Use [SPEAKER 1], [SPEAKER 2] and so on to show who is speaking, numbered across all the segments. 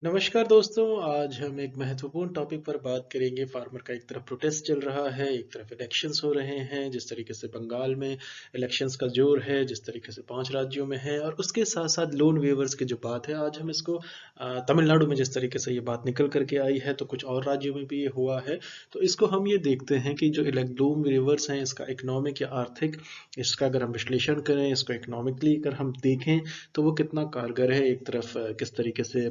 [SPEAKER 1] नमस्कार दोस्तों, आज हम एक महत्वपूर्ण टॉपिक पर बात करेंगे। फार्मर का एक तरफ प्रोटेस्ट चल रहा है, एक तरफ इलेक्शंस हो रहे हैं। जिस तरीके से बंगाल में इलेक्शंस का जोर है, जिस तरीके से 5 राज्यों में है, और उसके साथ-साथ लोन वेवर्स की जो बात है, आज हम इसको तमिलनाडु में जिस तरीके से ये बात निकल कर के आई है, तो कुछ और राज्यों में भी ये हुआ है। तो इसको हम ये देखते हैं कि जो लोन वेवर्स हैं, इसका इकोनॉमिक या आर्थिक, इसका अगर हम विश्लेषण करें, इसको इकोनॉमिकली अगर हम देखें, तो वो कितना कारगर है। एक तरफ किस तरीके से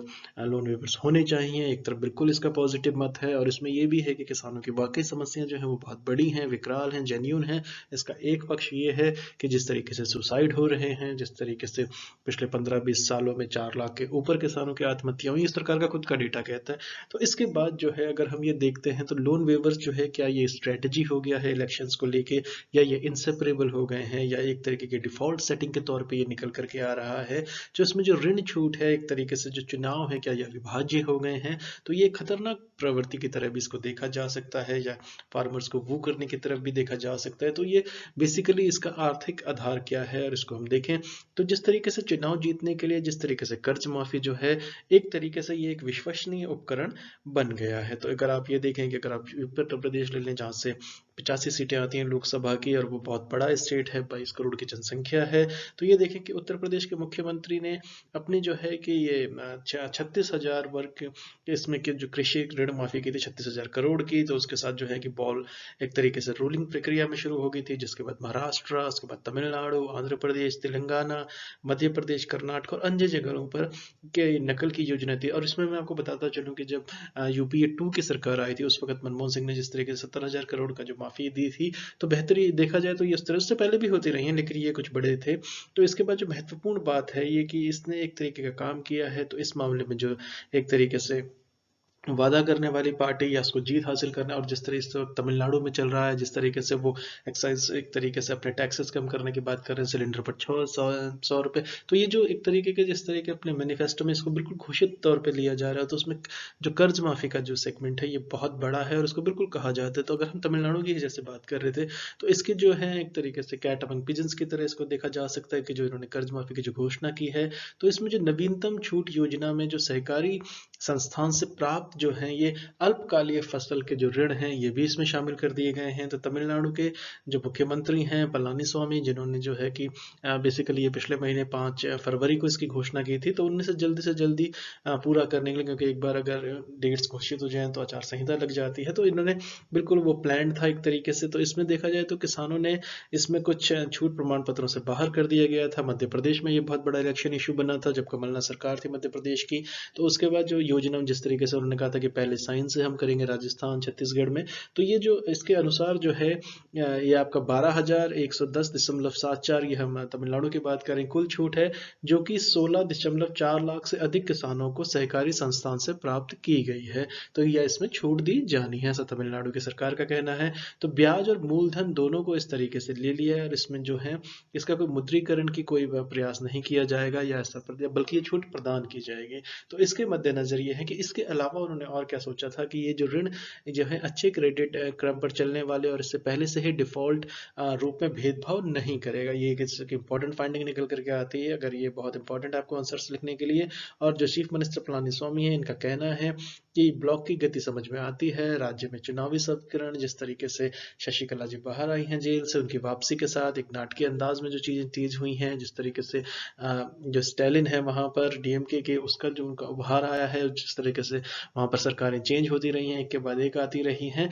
[SPEAKER 1] लोन वेवर्स होने चाहिए, एक तरफ बिल्कुल इसका पॉजिटिव मत है, और इसमें ये भी है कि किसानों की वाकई समस्याएं जो है वो बहुत बड़ी हैं, विकराल हैं, जेन्यून हैं। इसका एक पक्ष ये है कि जिस तरीके से सुसाइड हो रहे हैं, जिस तरीके से पिछले 15-20 सालों में 4 लाख के ऊपर किसानों की आत्महत्या हुई, इस सरकार का खुद का डेटा कहता है। तो इसके बाद जो है, अगर हम ये देखते हैं, तो लोन वेवर्स जो है, क्या ये स्ट्रेटजी हो गया है इलेक्शंस को लेके, या ये इंसेपरेबल हो गए हैं, या एक तरीके की डिफॉल्ट सेटिंग के तौर पे ये निकल करके आ रहा है। जो इसमें जो ऋण छूट है, एक तरीके से जो चुनाव है, क्या ये अविभाज्य हो गए हैं? तो ये खतरनाक प्रवृत्ति की तरह भी इसको देखा जा सकता है, या फार्मर्स को वो करने की तरफ भी देखा जा सकता है। तो ये बेसिकली इसका आर्थिक आधार क्या है, और इसको हम देखें, तो जिस तरीके से चुनाव जीतने के लिए जिस तरीके से कर्ज माफी जो है, एक तरीके से ये एक विश्वसनीय उपकरण बन गया है। तो अगर आप ये देखें कि अगर आप उत्तर प्रदेश ले लें, जहाँ से 85 सीटें आती हैं लोकसभा की, और वो बहुत बड़ा स्टेट है, 22 करोड़ की जनसंख्या है। तो ये देखें कि उत्तर प्रदेश के मुख्यमंत्री ने अपनी जो है कि ये 36,000 वर्ग, इसमें कि जो कृषि ऋण माफी की थी 36,000 करोड़ की, तो उसके साथ जो है कि बॉल एक तरीके से रूलिंग प्रक्रिया में शुरू हो गई थी, जिसके बाद महाराष्ट्र, उसके बाद तमिलनाडु, आंध्र प्रदेश, तेलंगाना, मध्य प्रदेश, कर्नाटक और अन्य जगहों पर के नकल की योजना थी। और इसमें मैं आपको बताता चलूँ कि जब यूपीए 2 की सरकार आई थी, उस वक्त मनमोहन सिंह ने जिस तरीके से 70,000 करोड़ का जो माफी दी थी, तो बेहतरी देखा जाए तो ये इस तरह से पहले भी होती रही है, लेकिन ये कुछ बड़े थे। तो इसके बाद जो महत्वपूर्ण बात है ये कि इसने एक तरीके का काम किया है, तो इस मामले में जो एक तरीके से वादा करने वाली पार्टी, या उसको जीत हासिल करना, और जिस तरीके से तमिलनाडु में चल रहा है, जिस तरीके से वो एक्साइज एक तरीके से अपने टैक्सेस कम करने की बात कर रहे हैं, सिलेंडर पर 600 रुपये। तो ये जो एक तरीके के जिस तरीके अपने मैनिफेस्टो में इसको बिल्कुल घोषित तौर पे लिया जा रहा है, तो उसमें जो कर्ज माफी का जो सेगमेंट है, ये बहुत बड़ा है, और उसको बिल्कुल कहा जाता है। तो अगर हम तमिलनाडु की जैसे बात कर रहे थे, तो इसके जो है एक तरीके से कैट अमंग पिजन्स की तरह इसको देखा जा सकता है, कि जो इन्होंने कर्ज माफी की जो घोषणा की है, तो इसमें जो नवीनतम छूट योजना में जो सहकारी संस्थान से प्राप्त जो हैं, ये अल्पकालीय फसल के जो ऋण हैं, ये भी इसमें शामिल कर दिए गए हैं। तो तमिलनाडु के जो मुख्यमंत्री हैं पलानी स्वामी, जिन्होंने जो है कि बेसिकली ये पिछले महीने 5 फरवरी को इसकी घोषणा की थी, तो उनमें से जल्दी पूरा करने के लिए, क्योंकि एक बार अगर डेट्स घोषित हो जाएं तो आचार संहिता लग जाती है, तो इन्होंने बिल्कुल वो प्लान था एक तरीके से। तो इसमें देखा जाए तो किसानों ने इसमें कुछ छूट प्रमाण पत्रों से बाहर कर दिया गया था। मध्य प्रदेश में ये बहुत बड़ा इलेक्शन इशू बना था, जब कमलनाथ सरकार थी मध्य प्रदेश की। तो उसके बाद जो योजना जिस तरीके से उन्होंने कहा था कि पहले साइंस से हम करेंगे राजस्थान, छत्तीसगढ़ में, तो ये जो इसके अनुसार जो है ये आपका 12,110.74, ये हम तमिलनाडु की बात करें, कुल छूट है, जो कि 16.4 लाख से अधिक किसानों को सहकारी संस्थान से प्राप्त की गई है। तो यह इसमें छूट दी जानी है, ऐसा तमिलनाडु की सरकार का कहना है। तो ब्याज और मूलधन दोनों को इस तरीके से ले लिया है, और इसमें जो है इसका कोई मुद्रीकरण की कोई प्रयास नहीं किया जाएगा, या ऐसा बल्कि ये छूट प्रदान की जाएगी। तो इसके मद्देनजर ये है कि इसके अलावा उन्होंने और क्या सोचा था, कि ये जो ऋण जो है अच्छे क्रेडिट क्रम पर चलने वाले, और इससे पहले से ही डिफॉल्ट रूप में भेदभाव नहीं करेगा। ये एक इंपॉर्टेंट फाइंडिंग निकल करके आती है, अगर ये बहुत इंपॉर्टेंट आपको आंसर्स लिखने के लिए। और जो चीफ मिनिस्टर पलानीस्वामी है, इनका कहना है कि ब्लॉक की गति समझ में आती है, राज्य में चुनावी समीकरण, जिस तरीके से शशिकला जी बाहर आई हैं जेल से, उनकी वापसी के साथ एक नाटकीय अंदाज में जो चीजें तेज हुई हैं, जिस तरीके से जो स्टैलिन है वहां पर डीएमके के, उसका जो उनका उभार आया है, जिस तरीके से वहां पर सरकारें चेंज होती रही हैं, एक के बाद एक आती रही हैं,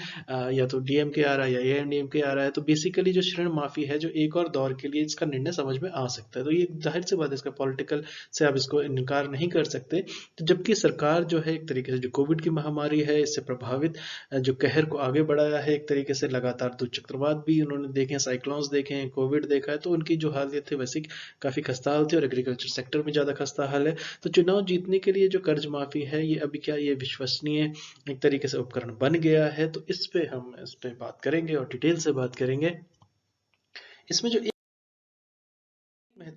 [SPEAKER 1] या तो डीएमके आ रहा है या एआईएमडीएमके आ रहा है, तो बेसिकली जो ऋण माफी है, जो एक और दौर के लिए इसका निर्णय समझ में आ सकता है। तो ये जाहिर सी बात है, इसका पॉलिटिकल से आप इसको इनकार नहीं कर सकते। तो जबकि सरकार जो है एक तरीके से जो कोविड की महामारी है, इससे प्रभावित जो कहर को आगे बढ़ाया है, एक तरीके से लगातार 2 चक्रवात भी उन्होंने देखे हैं, साइक्लोन्स देखे हैं, कोविड देखा है, तो उनकी जो हालत है वैसे काफी खस्ता हाल थी, और एग्रीकल्चर सेक्टर में ज्यादा खस्ता हाल है। तो चुनाव जीतने के लिए जो कर्ज माफी है, ये अभी क्या ये विश्वसनीय एक तरीके से उपकरण बन गया है? तो इस पे बात करेंगे और डिटेल से बात करेंगे। इसमें जो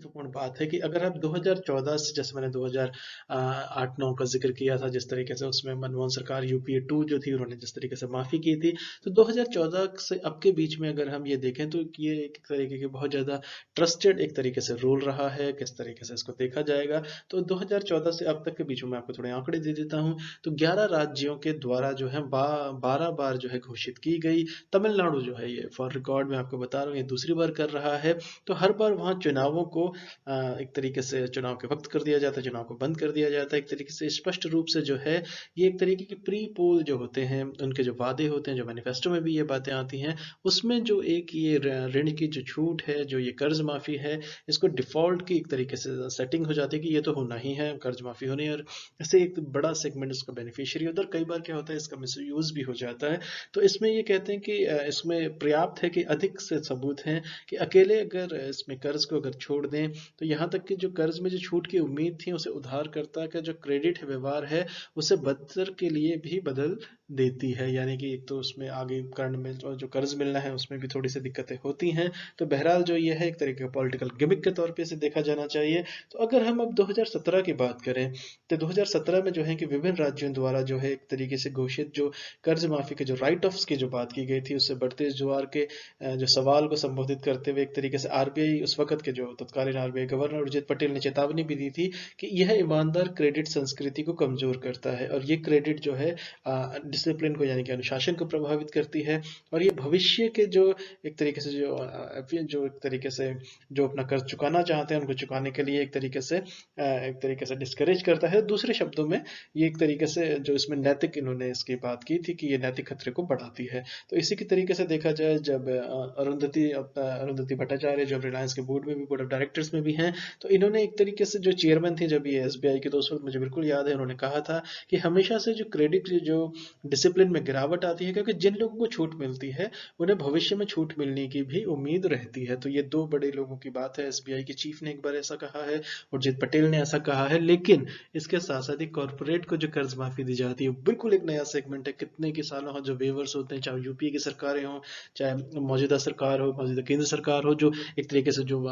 [SPEAKER 1] महत्वपूर्ण बात है कि अगर आप 2014 से, जैसे मैंने 2008-9 का ज़िक्र किया था, जिस तरीके से उसमें मनमोहन सरकार यूपीए 2 जो थी उन्होंने जिस तरीके से माफ़ी की थी, तो 2014 से अब के बीच में अगर हम ये देखें तो ये एक तरीके की बहुत ज़्यादा ट्रस्टेड एक तरीके से रोल रहा है, किस तरीके से इसको देखा जाएगा। तो 2014 से अब तक के बीच में मैं आपको थोड़े आंकड़े दे देता हूँ। तो 11 राज्यों के द्वारा जो है 12 बार जो है घोषित की गई। तमिलनाडु जो है ये फॉर रिकॉर्ड मैं आपको बता रहा हूँ, ये दूसरी बार कर रहा है। तो हर बार वहाँ चुनावों को एक तरीके से चुनाव के वक्त कर दिया जाता है, चुनाव को बंद कर दिया जाता है। एक तरीके से स्पष्ट रूप से जो है ये एक तरीके की प्री पोल जो होते हैं, उनके जो वादे होते हैं, जो मैनिफेस्टो में भी ये बातें आती हैं, उसमें जो एक ये ऋण की जो छूट है, जो ये कर्ज माफी है, इसको डिफॉल्ट की एक तरीके से सेटिंग हो जाती है कि ये तो होना ही है, कर्ज माफी होनी है। और ऐसे एक बड़ा सेगमेंट इसका बेनिफिशियरी उधर, कई बार क्या होता है इसका मिसयूज भी हो जाता है। तो इसमें ये कहते हैं कि इसमें पर्याप्त है कि अधिक से सबूत हैं कि अकेले अगर इसमें कर्ज को अगर छोड़ दें तो यहाँ तक कि जो कर्ज में जो छूट की उम्मीद थी उसे उधारकर्ता का जो क्रेडिट है, व्यवहार है, उसे बदतर के लिए भी बदल देती है। यानी कि एक तो उसमें आगे कर्ण में जो कर्ज मिलना है उसमें भी थोड़ी सी दिक्कतें होती हैं। तो बहरहाल जो ये है एक तरीके का पॉलिटिकल गिमिक के तौर पे इसे देखा जाना चाहिए। तो अगर हम अब 2017 की बात करें तो 2017 में जो है कि विभिन्न राज्यों द्वारा जो है एक तरीके से घोषित जो कर्ज माफी के जो राइट ऑफ्स की जो बात की गई थी, उससे बढ़ते जुआर के जो सवाल को संबोधित करते हुए एक तरीके से आरबीआई, उस वक्त के जो तत्कालीन आरबीआई गवर्नर उर्जित पटेल ने चेतावनी भी दी थी कि यह ईमानदार क्रेडिट संस्कृति को कमजोर करता है और ये क्रेडिट जो है डिसिप्लिन को यानी कि अनुशासन को प्रभावित करती है। और ये भविष्य के जो एक तरीके से जो एक तरीके से जो अपना कर्ज चुकाना चाहते हैं उनको चुकाने के लिए एक तरीके से डिस्करेज करता है। दूसरे शब्दों में ये एक तरीके से जो इसमें नैतिक इन्होंने इसकी बात की थी कि ये नैतिक खतरे को बढ़ाती है। तो इसी की तरीके से देखा जाए, जब अरुंधति भट्टाचार्य जब रिलायंस के बोर्ड में भी, बोर्ड ऑफ डायरेक्टर्स में भी हैं, तो इन्होंने एक तरीके से जो चेयरमैन थे जब ये एसबीआई के, तो उस वक्त मुझे बिल्कुल याद है उन्होंने कहा था कि हमेशा से जो क्रेडिट जो डिसिप्लिन में गिरावट आती है, क्योंकि जिन लोगों को छूट मिलती है उन्हें भविष्य में छूट मिलने की भी उम्मीद रहती है। तो ये दो बड़े लोगों की बात है। एसबीआई के चीफ ने एक बार ऐसा कहा है, उर्जित पटेल ने ऐसा कहा है। लेकिन इसके साथ साथ ही कॉर्पोरेट को जो कर्ज माफी दी जाती है बिल्कुल एक नया सेगमेंट है। कितने के सालों हो जो वेवर्स होते हैं, चाहे यूपीए की सरकारें हों, चाहे मौजूदा सरकार हो, मौजूदा केंद्र सरकार हो, जो एक तरीके से जो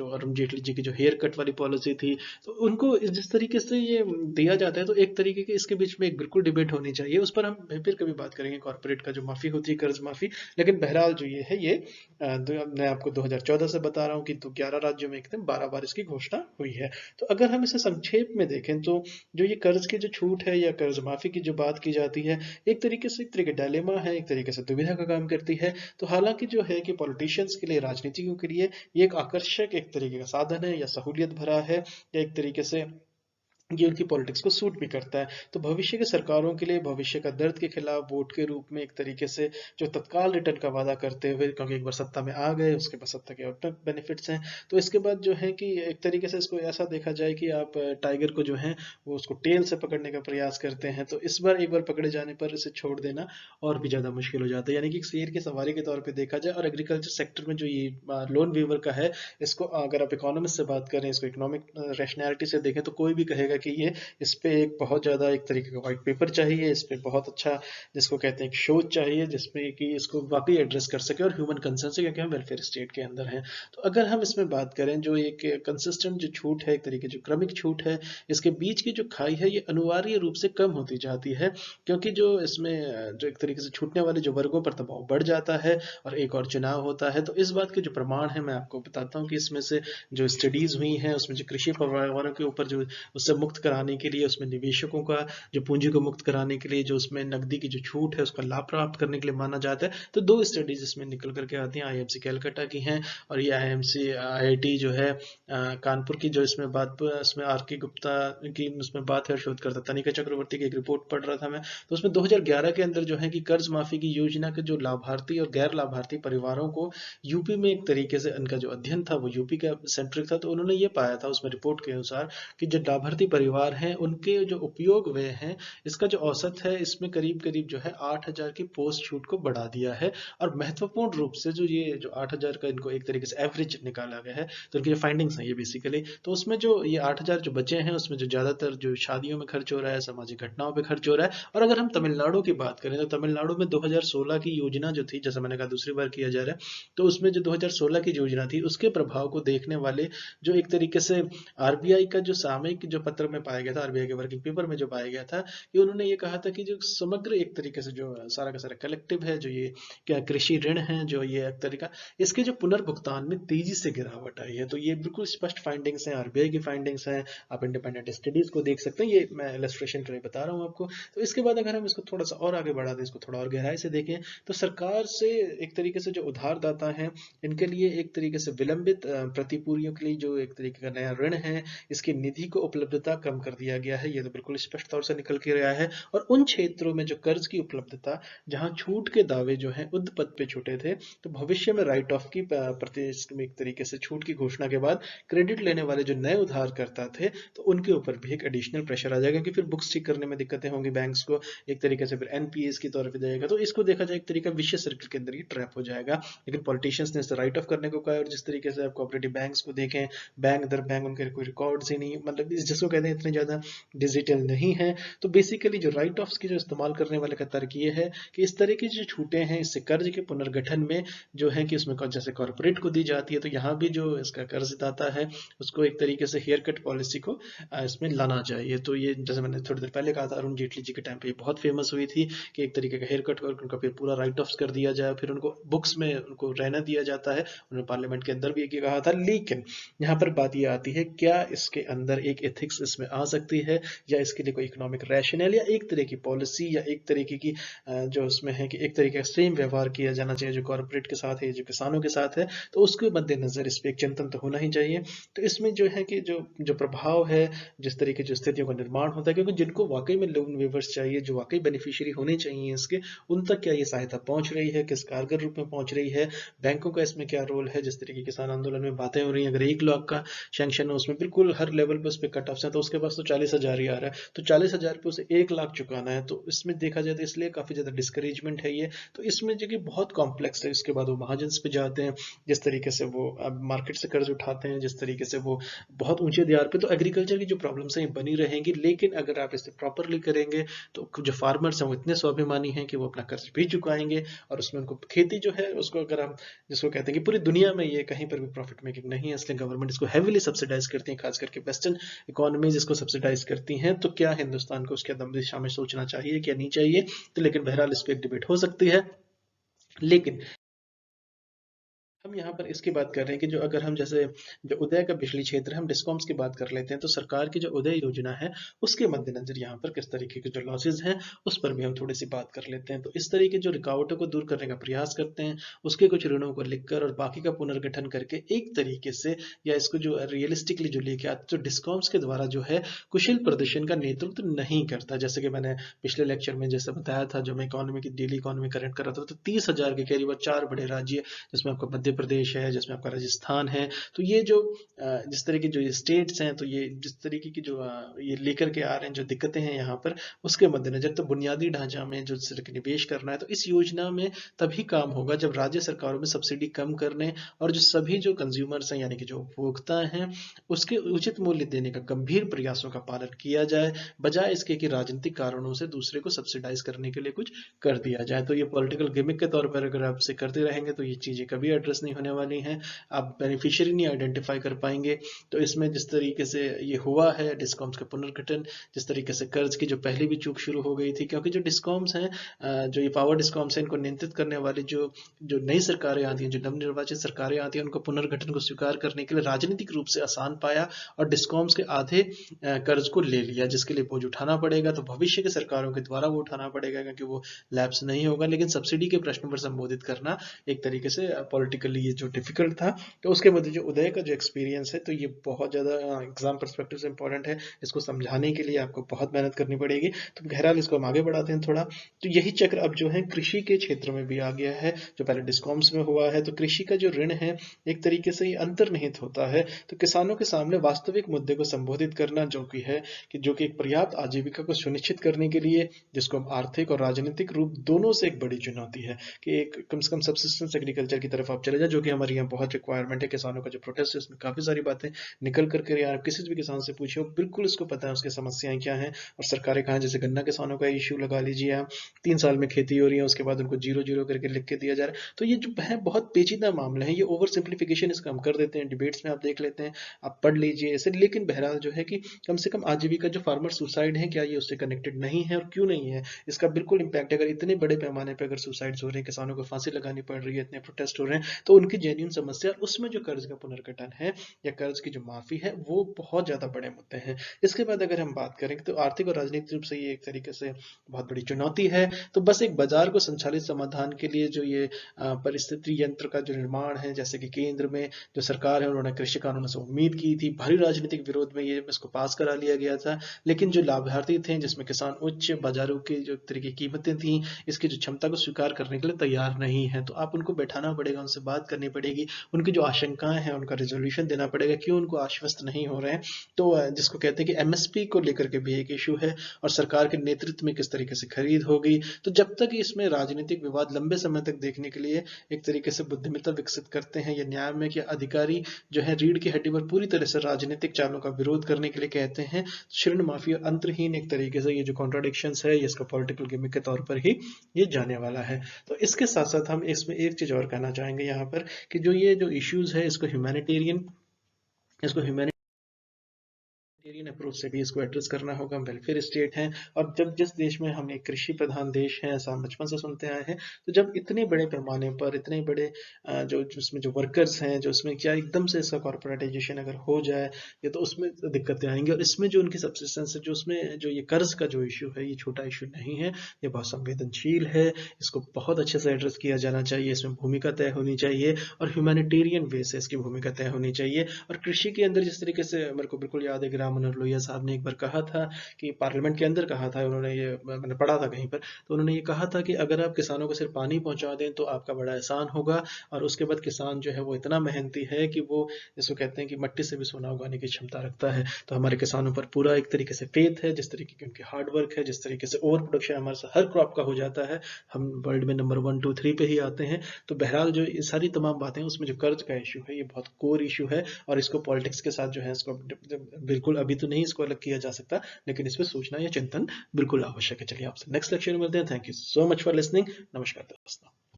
[SPEAKER 1] अरुण जेटली जी की जो हेयर कट वाली पॉलिसी थी, तो उनको जिस तरीके से ये दिया जाता है, तो एक तरीके के इसके बीच में एक बिल्कुल डिबेट होनी चाहिए। उस पर हम फिर कभी बात करेंगे, कॉर्पोरेट का जो माफी होती है, कर्ज माफी। लेकिन बहरहाल जो ये है, ये मैं आपको 2014 से बता रहा हूँ कि तो 11 राज्यों में एकदम 12 बार इसकी घोषणा हुई है। तो अगर हम इसे संक्षेप में देखें तो जो ये कर्ज की जो छूट है या कर्ज माफी की जो बात की जाती है, एक तरीके से एक तरीके डायलेमा है, एक तरीके से दुविधा का काम करती है। तो हालांकि जो है कि पॉलिटिशियंस के लिए, राजनीतिज्ञों के लिए ये एक आकर्षक एक तरीके का साधन है या सहूलियत भरा है, या एक तरीके से ये उनकी पॉलिटिक्स को सूट भी करता है। तो भविष्य की सरकारों के लिए भविष्य का दर्द के खिलाफ वोट के रूप में एक तरीके से जो तत्काल रिटर्न का वादा करते हुए, क्योंकि एक बार सत्ता में आ गए उसके बाद सत्ता के अपने बेनिफिट्स हैं, तो इसके बाद जो है कि एक तरीके से इसको ऐसा देखा जाए कि आप टाइगर को जो है वो उसको टेल से पकड़ने का प्रयास करते हैं, तो इस बार एक बार पकड़े जाने पर इसे छोड़ देना और भी ज़्यादा मुश्किल हो जाता है। यानी कि शेर की सवारी के तौर पर देखा जाए। और एग्रीकल्चर सेक्टर में जो ये लोन वेवर का है, इसको अगर आप इकोनॉमिस्ट से बात करें, इसको इकोनॉमिक रैशनैलिटी से देखें, तो कोई भी कहेगा कि ये इस पे एक बहुत ज़्यादा एक तरीके का व्हाइट पेपर चाहिए, इस पे बहुत अच्छा जिसको कहते हैं एक शोध चाहिए, जिसमें कि इसको वाकई एड्रेस कर सके और ह्यूमन कंसर्न से, क्योंकि हम वेलफेयर स्टेट के अंदर हैं। तो अगर हम इसमें बात करें, जो एक कंसिस्टेंट जो छूट है, एक तरीके जो क्रमिक छूट है, इसके बीच की जो खाई है, ये अनिवार्य रूप से कम होती जाती है, क्योंकि जो इसमें जो एक तरीके से छूटने वाले जो वर्गों पर दबाव बढ़ जाता है और एक और चुनाव होता है। तो इस बात के जो प्रमाण है मैं आपको बताता हूँ कि इसमें से जो स्टडीज हुई हैं उसमें जो कृषि पर्यावरण के ऊपर जो उससे मुक्त कराने के लिए, उसमें निवेशकों का जो पूंजी को मुक्त कराने के लिए जो उसमें नकदी की जो छूट है उसका लाभ प्राप्त करने के लिए माना जाता है, तो दो स्टडीज इसमें निकल करके आती हैं, आईएमसी कैलकाटा की हैं और ये आईएमसी आईआईटी जो है कानपुर की, जो इसमें बात, इसमें आर के गुप्ता की उसमें बात है, शोधकर्ता तनिका चक्रवर्ती की एक रिपोर्ट पढ़ रहा था मैं, तो उसमें 2011 के अंदर जो है कि कर्ज माफी की योजना के जो लाभार्थी और गैर लाभार्थी परिवारों को यूपी में एक तरीके से उनका जो अध्ययन था वो यूपी का सेंट्रिक था, तो उन्होंने ये पाया था उसमें रिपोर्ट के अनुसार कि जो लाभार्थी परिवार हैं उनके जो उपयोग व्यय हैं, इसका जो औसत है इसमें करीब-करीब जो है 8,000 की पोस्ट छूट को बढ़ा दिया है। और महत्वपूर्ण रूप से जो 8,000 का इनको एक तरीके से एवरेज निकाला गया है, तो इनकी जो फाइंडिंग्स हैं ये बेसिकली, तो उसमें जो ये 8,000 जो बचे हैं उसमें जो ज़्यादातर जो शादियों में खर्च हो रहा है, सामाजिक घटनाओं पे खर्च हो रहा है। और अगर हम तमिलनाडु की बात करें तो तमिलनाडु में 2016 की योजना जो थी, जैसा मैंने कहा दूसरी बार किया जा रहा है, तो उसमें जो 2016 की योजना थी उसके प्रभाव को देखने वाले जो एक तरीके से आरबीआई का जो सामयिक जो पत्र में पाया गया था, आरबीआई के वर्किंग पेपर में जो पाया गया था, कि उन्होंने ये कहा था कि जो समग्र एक तरीके से जो सारा का सारा कलेक्टिव है, जो ये क्या कृषि ऋण है, जो ये एक तरीका, इसके जो पुनर्भुगतान में तेजी से गिरावट आई है। तो ये बिल्कुल स्पष्ट फाइंडिंग्स हैं, आरबीआई की फाइंडिंग्स हैं, आप इंडिपेंडेंट स्टडीज को देख सकते हैं, ये मैं इलस्ट्रेशन के लिए बता रहा हूँ आपको। तो इसके बाद अगर हम इसको थोड़ा सा और आगे बढ़ा दें, इसको थोड़ा और गहराई से देखें, तो सरकार से एक तरीके से जो उधारदाता हैं इनके लिए एक तरीके से विलंबित प्रतिपूर्तियों के लिए जो एक तरीके का नया ऋण है, इसकी निधि को उपलब्धता कम कर दिया गया है। ये तो बिल्कुल स्पष्ट तौर से निकल के रहा है। और उन क्षेत्रों में जो कर्ज की उपलब्धता, जहां छूट के दावे जो हैं युद्ध पद पे छूटे थे, तो भविष्य में राइट ऑफ की एक तरीके से छूट की घोषणा के बाद क्रेडिट लेने वाले जो नए उधारकर्ता थे, तो उनके ऊपर भी एक एडिशनल प्रेशर आ जाएगा, क्योंकि फिर बुक्स ठीक करने में दिक्कतें होंगी बैंक्स को, एक तरीके से फिर एनपीएस की तौर पर जाएगा। तो इसको देखा जाए एक तरीका विशेष सर्कल के अंदर ही ट्रैप हो जाएगा। लेकिन पॉलिटिशियंस ने इसे राइट ऑफ करने को कहा, और जिस तरीके से आप कोऑपरेटिव बैंक्स को देखें, बैंक दर बैंक उनके कोई रिकॉर्ड्स ही नहीं, मतलब जिसको कहते हैं इतने ज़्यादा डिजिटल नहीं है। तो बेसिकली जो राइट ऑफ्स की जो इस्तेमाल करने वाले का तर्क ये है कि इस तरह की जो छूटें हैं, इससे कर्ज के पुनर्गठन में जो है कि उसमें जैसे कॉर्पोरेट को दी जाती है, तो यहाँ भी जो इसका कर्जदाता है उसको एक तरीके से हेयर कट पॉलिसी को इसमें लाना चाहिए। तो ये जैसे मैंने थोड़ी देर पहले कहा था, अरुण जेटली जी के टाइम पे ये बहुत फेमस हुई थी कि एक तरीके का हेयर कट करके उनका फिर पूरा राइट ऑफ्स कर दिया जाए, फिर उनको बुक्स में उनको रहना दिया जाता है। उन्होंने पार्लियामेंट के अंदर भी एक कहा था। लेकिन यहाँ पर बात ये आती है, क्या इसके अंदर एक एथिक्स इसमें आ सकती है, या इसके लिए कोई इकोनॉमिक रैशनल या एक तरह की पॉलिसी या एक तरीके की जो उसमें है कि एक तरीके का सेम व्यवहार किया जाना चाहिए जो कॉर्पोरेट के साथ है, जो किसानों के साथ है, तो उसके मद्देनजर इस पर एक चिंतन तो होना ही चाहिए। तो इसमें जो है कि जो जो प्रभाव है, जिस तरीके जो स्थितियों का निर्माण होता है, क्योंकि जिनको वाकई में लोन वेवर्स चाहिए, जो वाकई बेनिफिशियरी होने चाहिए इसके, उन तक क्या ये सहायता पहुंच रही है, किस कारगर रूप में पहुंच रही है, बैंकों का इसमें क्या रोल है। जिस तरीके किसान आंदोलन में बातें हो रही हैं, अगर 1 लाख का सैंक्शन है उसमें बिल्कुल हर लेवल पर उस पर कट ऑफ है, तो उसके पास तो 40,000 ही आ रहा है, तो 40,000 पे उसे 1 लाख चुकाना है। तो इसमें देखा जाए तो इसलिए काफी ज्यादा डिस्करेजमेंट है ये। तो इसमें जो कि बहुत कॉम्प्लेक्स है। इसके बाद वो महाजन पे जाते हैं, जिस तरीके से वो अब मार्केट से कर्ज उठाते हैं, जिस तरीके से वो बहुत ऊंचे दर पे, तो एग्रीकल्चर की जो प्रॉब्लम्स हैं बनी रहेंगी। लेकिन अगर आप इसे प्रॉपरली करेंगे तो जो फार्मर्स हैं वो इतने स्वाभिमानी हैं कि वो अपना कर्ज भी चुकाएंगे, और उसमें उनको खेती जो है उसको अगर हम जिसको कहते हैं कि पूरी दुनिया में ये कहीं पर भी प्रॉफिट मेकिंग नहीं है, इसलिए गवर्नमेंट इसको हेविली सब्सिडाइज करती है, खास करके वेस्टर्न इकोनॉमीज इसको सब्सिडाइज करती हैं। तो क्या हिंदुस्तान को उसके दिशा में सोचना चाहिए क्या नहीं चाहिए? तो लेकिन बहरहाल इस पर एक डिबेट हो सकती है। लेकिन हम यहाँ पर इसकी बात कर रहे हैं कि जो अगर हम जैसे जो उदय का बिजली क्षेत्र है, हम डिस्कॉम्स की बात कर लेते हैं, तो सरकार की जो उदय योजना है उसके मद्देनजर यहाँ पर किस तरीके के जो लॉसेज हैं उस पर भी हम थोड़ी सी बात कर लेते हैं। तो इस तरीके जो रुकावटों को दूर करने का प्रयास करते हैं, उसके कुछ ऋणों को लिखकर और बाकी का पुनर्गठन करके एक तरीके से, या इसको जो रियलिस्टिकली जो लेके आते, जो डिस्कॉम्स के द्वारा जो है कुशल प्रदर्शन का नेतृत्व नहीं करता। जैसे कि मैंने पिछले लेक्चर में जैसे बताया था, जो मैं इकोनॉमी की डेली इकोनॉमी करेक्ट कर रहा था, तो 30,000 के करीब 4 बड़े राज्य, जिसमें आपको मध्य प्रदेश है, जिसमें आपका राजस्थान है, तो ये जो जिस तरह की जो स्टेट्स हैं, तो ये जिस तरीके की जो ये लेकर के आ रहे हैं जो दिक्कतें हैं यहाँ पर, उसके मद्देनजर तो बुनियादी ढांचा में जो निवेश करना है, तो इस योजना में तभी काम होगा जब राज्य सरकारों में सब्सिडी कम करने और जो सभी जो कंज्यूमर्स हैं यानी कि जो उपभोक्ता हैं उसके उचित मूल्य देने का गंभीर प्रयासों का पालन किया जाए, बजाय इसके कि राजनीतिक कारणों से दूसरे को सब्सिडाइज करने के लिए कुछ कर दिया जाए। तो ये पॉलिटिकल गिमिक के तौर पर अगर आप इसे करते रहेंगे तो ये चीजें कभी एड्रेस नहीं होने वाली हैं, आप बेनिफिशियरी नहीं आइडेंटिफाई कर पाएंगे। तो इसमें जिस तरीके से ये हुआ है डिस्कॉम्स का पुनर्गठन, जिस तरीके से कर्ज की जो पहले भी चूक शुरू हो गई थी, क्योंकि जो डिस्कॉम्स हैं जो ये पावर डिस्कॉम्स हैं, इनको नियंत्रित करने वाली जो जो नई सरकारें आती हैं, जो नवनिर्वाचित सरकारें आती हैं, उनको पुनर्गठन को स्वीकार करने के लिए राजनीतिक रूप से आसान पाया और डिस्कॉम्स के आधे कर्ज को ले लिया, जिसके लिए बोझ उठाना पड़ेगा। तो भविष्य की सरकारों के द्वारा वो उठाना पड़ेगा, क्योंकि वो लैप्स नहीं होगा। लेकिन सब्सिडी के प्रश्न पर संबोधित करना एक तरीके से पॉलिटिकली लिए ये जो डिफिकल्ट था, तो उसके मध्य जो उदय का जो एक्सपीरियंस है, तो ये बहुत ज़्यादा एग्जाम परस्पेक्टिव से इंपॉर्टेंट है। इसको समझाने के लिए आपको बहुत मेहनत करनी पड़ेगी। तो बहरहाल इसको हम आगे बढ़ाते हैं थोड़ा। तो यही चक्र अब जो है कृषि के क्षेत्र में भी आ गया है, जो पहले डिस्कॉम्स में हुआ है। तो कृषि का जो ऋण है एक तरीके से ये अंतर्निहित होता है। तो किसानों के सामने वास्तविक मुद्दे को संबोधित करना जो कि है कि जो कि एक पर्याप्त आजीविका को सुनिश्चित करने के लिए, जिसको हम आर्थिक और राजनीतिक रूप दोनों से एक बड़ी चुनौती है कि एक कम से कम सब्सिस्टेंस एग्रीकल्चर की तरफ आप चले जाए, जो कि हमारे यहाँ बहुत रिक्वायरमेंट है। किसानों का जो प्रोटेस्ट है उसमें काफ़ी सारी बातें निकल करके, यार किसी भी किसान से पूछिए बिल्कुल उसको पता है उसकी समस्याएं क्या हैं और सरकारें कहाँ। जैसे गन्ना किसानों का इशू लगा लीजिए आप, 3 साल में खेती हो रही है, उसके बाद उनको जीरो जीरो करके लिख के दिया जा रहा है। तो ये जो है बहुत पेचीदा मामला है, ये ओवर सिंप्लीफिकेशन इसका हम कर देते हैं, डिबेट्स में आप देख लेते हैं, आप पढ़ लीजिए ऐसे। लेकिन बहरहाल जो है कि कम से कम आजीविका जो फार्मर सुसाइड है, क्या ये उससे कनेक्टेड नहीं है और क्यों नहीं है, इसका बिल्कुल इम्पैक्ट है। अगर इतने बड़े पैमाने पर अगर सुसाइड्स हो रहे हैं, किसानों को फांसी लगानी पड़ रही है, इतने प्रोटेस्ट हो रहे हैं, तो उनकी जेन्युइन समस्या, उसमें जो कर्ज का पुनर्गठन है या कर्ज की जो माफी है, वो बहुत ज्यादा बड़े मुद्दे हैं। इसके बाद अगर हम बात करें तो आर्थिक और राजनीतिक रूप से ये एक तरीके से बहुत बड़ी चुनौती है। तो बस एक बाजार को संचालित समाधान के लिए जो ये परिस्थिति यंत्र का जो निर्माण है, जैसे कि केंद्र में जो सरकार है उन्होंने कृषि कानूनों से उम्मीद की थी, भारी राजनीतिक विरोध में ये इसको पास करा लिया गया था। लेकिन जो लाभार्थी थे, जिसमें किसान उच्च बाजारों की जो तरीके की कीमतें थी, इसकी जो क्षमता को स्वीकार करने के लिए तैयार नहीं है। तो आप उनको बैठाना पड़ेगा, उनसे बात करनी पड़ेगी, उनकी जो आशंकाएं हैं उनका रिजोल्यूशन देना पड़ेगा, क्यों उनको आश्वस्त नहीं हो रहे हैं। तो जिसको कहते हैं कि एमएसपी को लेकर के भी एक इशू है और सरकार के नेतृत्व में किस तरीके से खरीद होगी। तो जब तक इसमें राजनीतिक विवाद लंबे समय तक देखने के लिए एक तरीके से बुद्धिमत्ता विकसित करते हैं, या न्याय में कि अधिकारी जो है रीढ़ की हड्डी पर पूरी तरह से राजनीतिक चालों का विरोध करने के लिए कहते हैं, ऋण माफी अंतरहीन एक तरीके से ये जो कॉन्ट्राडिक्शंस है, इसका पॉलिटिकल गिमिक के तौर पर ही ये जाने वाला है। तो इसके साथ साथ हम इसमें एक चीज और कहना चाहेंगे यहाँ पर कि जो ये जो इश्यूज है, इसको ह्यूमैनिटेरियन अप्रोच से भी इसको एड्रेस करना होगा। हम वेलफेयर स्टेट हैं, और जब जिस देश में हम एक कृषि प्रधान देश है, ऐसा हम बचपन से सुनते आए हैं, तो जब इतने बड़े पैमाने पर इतने बड़े जो जिसमें जो वर्कर्स हैं, जो उसमें क्या एकदम से इसका कॉर्पोरेटाइजेशन अगर हो जाए, ये तो उसमें दिक्कतें आएंगी। और इसमें जो उनकी सब्सिस्टेंस है, जो उसमें जो ये कर्ज का जो इशू है, ये छोटा इशू नहीं है, ये बहुत संवेदनशील है। इसको बहुत अच्छे से एड्रेस किया जाना चाहिए, इसमें भूमिका तय होनी चाहिए और ह्यूमैनिटेरियन वे से इसकी भूमिका तय होनी चाहिए। और कृषि के अंदर जिस तरीके से मेरे को बिल्कुल याद है कि राम मनोहर लोहिया साहब ने एक बार कहा था कि पार्लियामेंट के अंदर कहा था उन्होंने, ये मैंने पढ़ा था कहीं पर, तो उन्होंने ये कहा था कि अगर आप किसानों को सिर्फ पानी पहुंचा दें तो आपका बड़ा एहसान होगा, और उसके बाद किसान जो है वो इतना मेहनती है कि वो, जिसको कहते हैं कि मट्टी से भी सोना उगाने की क्षमता रखता है। तो हमारे किसानों पर पूरा एक तरीके से फेथ है, जिस तरीके की उनकी हार्डवर्क है, जिस तरीके से ओवर प्रोडक्शन हमारे साथ हर क्रॉप का हो जाता है, हम वर्ल्ड में नंबर 1 2 3 पे ही आते हैं। तो बहरहाल जो ये सारी तमाम बातें, उसमें जो कर्ज का इशू है, ये बहुत कोर इशू है, और इसको पॉलिटिक्स के साथ जो है इसको बिल्कुल अभी तो नहीं इसको अलग किया जा सकता, लेकिन इस पर सोचना या चिंतन बिल्कुल आवश्यक है। चलिए आपसे नेक्स्ट लेक्चर में मिलते हैं। Thank you so much for listening. नमस्कार दोस्तों।